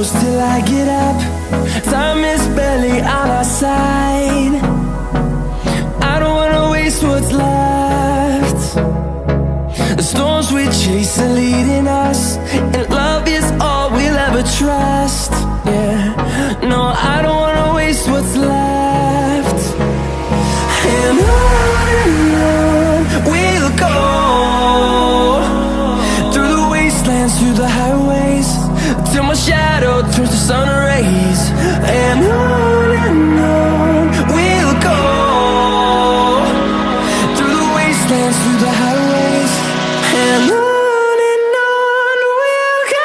close till I get up. Time is barely on our side. I don't wanna waste what's left. The storms we chase are leading us, and love is all we'll ever trust. Yeah, no, I don't wanna waste what's left. And on we'll go, through the wastelands, through the highways, till my shadow turns to sun rays. And on we'll go, through the wastelands, through the highways, and on we'll go.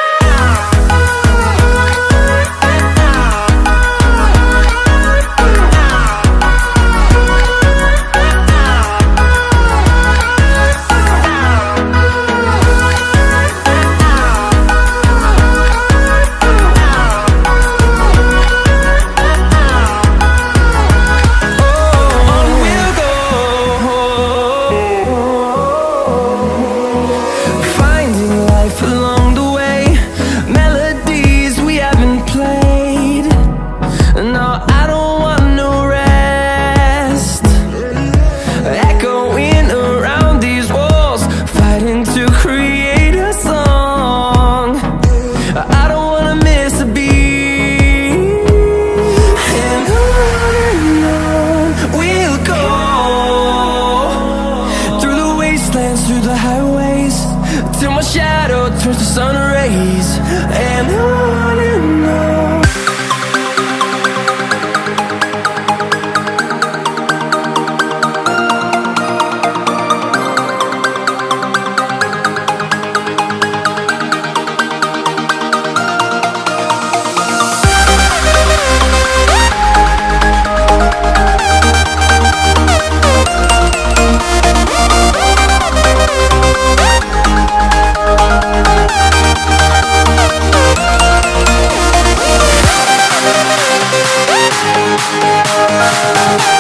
Along the way, melodies we haven't played. No, I don't want no rest. Echoing around these walls, fighting to create a song. I don't wanna miss a beat. And on we'll go, through the wastelands, through the highways, till my shadow turns to sun rays. And on and on. We'll be right back.